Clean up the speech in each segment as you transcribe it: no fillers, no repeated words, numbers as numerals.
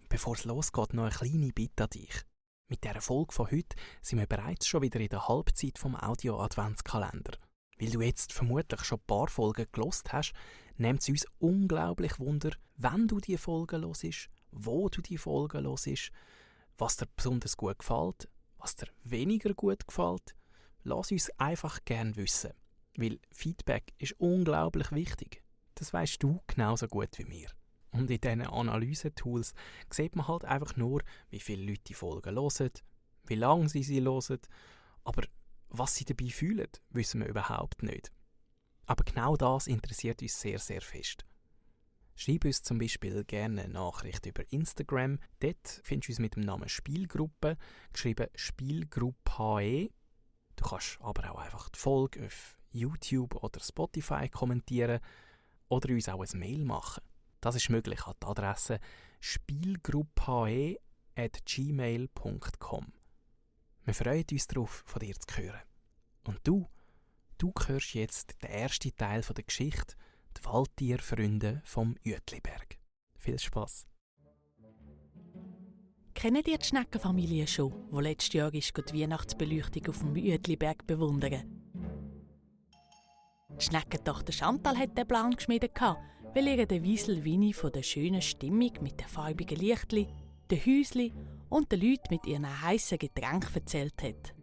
bevor es losgeht, noch eine kleine Bitte an dich. Mit dieser Folge von heute sind wir bereits schon wieder in der Halbzeit vom Audio-Adventskalender. Weil du jetzt vermutlich schon ein paar Folgen gelost hast, nimmt es uns unglaublich Wunder, wenn du die Folgen hörst, wo du die Folgen hörst, was dir besonders gut gefällt, was dir weniger gut gefällt. Lass uns einfach gerne wissen, weil Feedback ist unglaublich wichtig. Das weisst du genauso gut wie wir. Und in diesen Analyse-Tools sieht man halt einfach nur, wie viele Leute die Folgen hören, wie lange sie hören, aber was sie dabei fühlen, wissen wir überhaupt nicht. Aber genau das interessiert uns sehr, sehr fest. Schreib uns zum Beispiel gerne eine Nachricht über Instagram. Dort findest du uns mit dem Namen Spielgruppe, geschrieben Spielgruppe. Du kannst aber auch einfach die Folge auf YouTube oder Spotify kommentieren oder uns auch ein Mail machen. Das ist möglich an die Adresse spielgruppe@gmail.com. Wir freuen uns darauf, von dir zu hören. Und du hörst jetzt den ersten Teil der Geschichte «Die Waldtierfreunde vom Uetliberg». Viel Spass! Kennt ihr die Schneckenfamilie schon, die letztes Jahr die Weihnachtsbeleuchtung auf dem Uetliberg bewundern? Die Schneckentochter Chantal hat den Plan geschmiedet, weil ihr der Wiesel Winnie von der schönen Stimmung mit den farbigen Lichtli, den Häusli und den Leuten mit ihren heissen Getränken erzählt hat.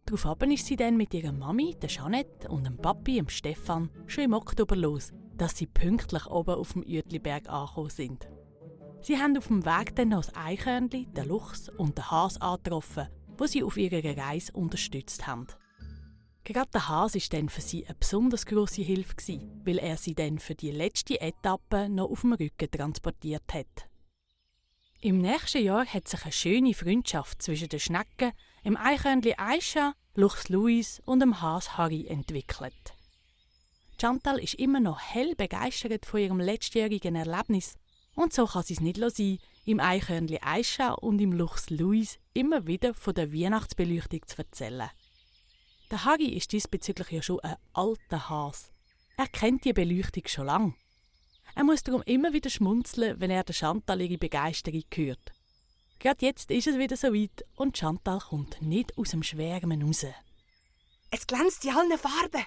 Daraufhin ist sie dann mit ihrer Mami, der Jeanette, und dem Papi, dem Stefan, schon im Oktober los, dass sie pünktlich oben auf dem Uetliberg angekommen sind. Sie haben auf dem Weg dann noch das Eichhörnli, den Luchs und den Has angetroffen, wo sie auf ihrer Reise unterstützt haben. Gerade der Has war dann für sie eine besonders grosse Hilfe, weil er sie dann für die letzte Etappe noch auf dem Rücken transportiert hat. Im nächsten Jahr hat sich eine schöne Freundschaft zwischen den Schnecken, dem Eichhörnli Aisha, Luchs Louis und dem Has Harry entwickelt. Chantal ist immer noch hell begeistert von ihrem letztjährigen Erlebnis und so kann sie es nicht lassen, im Eichhörnli Aisha und im Luchs Louis immer wieder von der Weihnachtsbeleuchtung zu erzählen. Der Harry ist diesbezüglich ja schon ein alter Has. Er kennt die Beleuchtung schon lange. Er muss darum immer wieder schmunzeln, wenn er der Chantal ihre Begeisterung hört. Gerade jetzt ist es wieder soweit und Chantal kommt nicht aus dem Schwärmen raus. Es glänzt in allen Farben,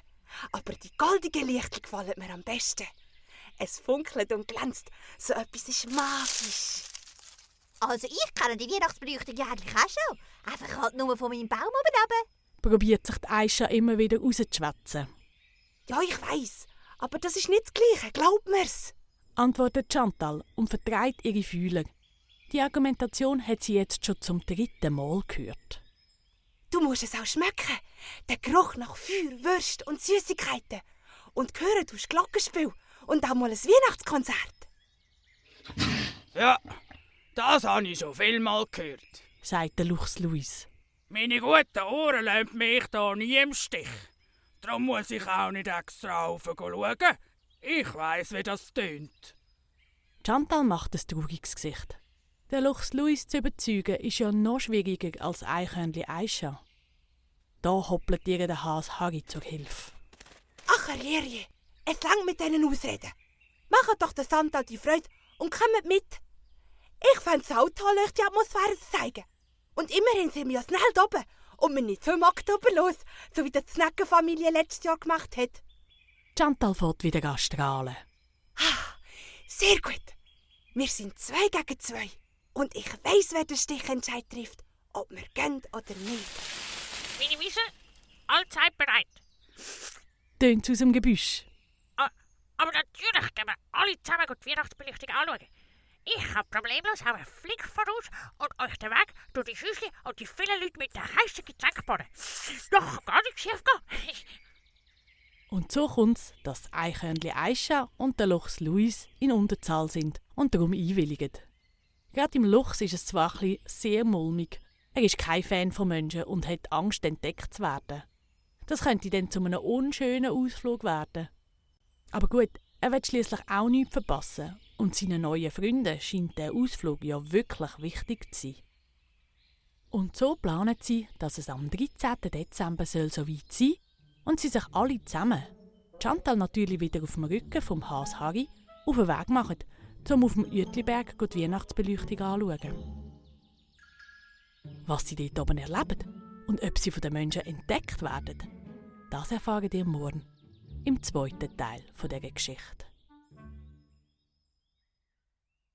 aber die goldigen Lichter gefallen mir am besten. Es funkelt und glänzt, so etwas ist magisch. Also ich kenne die Weihnachtsbeleuchtung ja eigentlich auch schon. Einfach halt nur von meinem Baum oben runter. Probiert sich die Aisha immer wieder rauszuschwätzen. Ja, ich weiss, aber das ist nicht das Gleiche, glaub mir's. Antwortet Chantal und vertreibt ihre Fühler. Die Argumentation hat sie jetzt schon zum 3. Mal gehört. Du musst es auch schmecken. Der Geruch nach Feuer, Würst und Süßigkeiten. Und hören tust Glockenspiel und auch mal ein Weihnachtskonzert. Ja, das habe ich schon vielmal gehört, sagt der Luchs Louis. Meine guten Ohren lassen mich da nie im Stich. Darum muss ich auch nicht extra rauf schauen. Ich weiss, wie das tönt. Chantal macht ein trauriges Gesicht. Der Luchs Louis zu überzeugen, ist ja noch schwieriger als Eichhörnli Aisha. Da hoppelt ihr der Has Harry zur Hilfe. Ach, Herrje, es langt mit diesen Ausreden. Macht doch der Chantal die Freude und kommt mit. Ich fände es auch toll, euch die Atmosphäre zu zeigen. Und immerhin sind wir ja schnell oben und wir nicht so im Oktober los, so wie das die Schneckenfamilie letztes Jahr gemacht hat. Chantal fährt wieder an strahlen. Sehr gut. Wir sind 2 gegen 2. Und ich weiss, wer den Stichentscheid trifft, ob wir gehen oder nicht. Meine Wiese, allzeit bereit. Tönt aus dem Gebüsch. Aber natürlich gehen wir alle zusammen die Weihnachtsbeleuchtung anschauen. Ich habe problemlos einen Flick voraus und euch den Weg durch die Schüssel und die vielen Leute mit den heißen Getränken baden. Doch gar nicht schief gehen. Und so kommt es, dass das Eichhörnli Aisha und der Luchs Louis in Unterzahl sind und darum einwilligen. Gerade im Luchs ist es zwar ein sehr mulmig. Er ist kein Fan von Menschen und hat Angst, entdeckt zu werden. Das könnte dann zu einem unschönen Ausflug werden. Aber gut, er will schliesslich auch nichts verpassen. Und seinen neuen Freunden scheint der Ausflug ja wirklich wichtig zu sein. Und so planen sie, dass es am 13. Dezember so weit sein soll und sie sich alle zusammen, Chantal natürlich wieder auf dem Rücken vom Has Harry, auf den Weg machen, um auf dem Uetliberg die Weihnachtsbeleuchtung anzuschauen. Was sie dort oben erleben und ob sie von den Menschen entdeckt werden, das erfahren ihr morgen im zweiten Teil dieser Geschichte.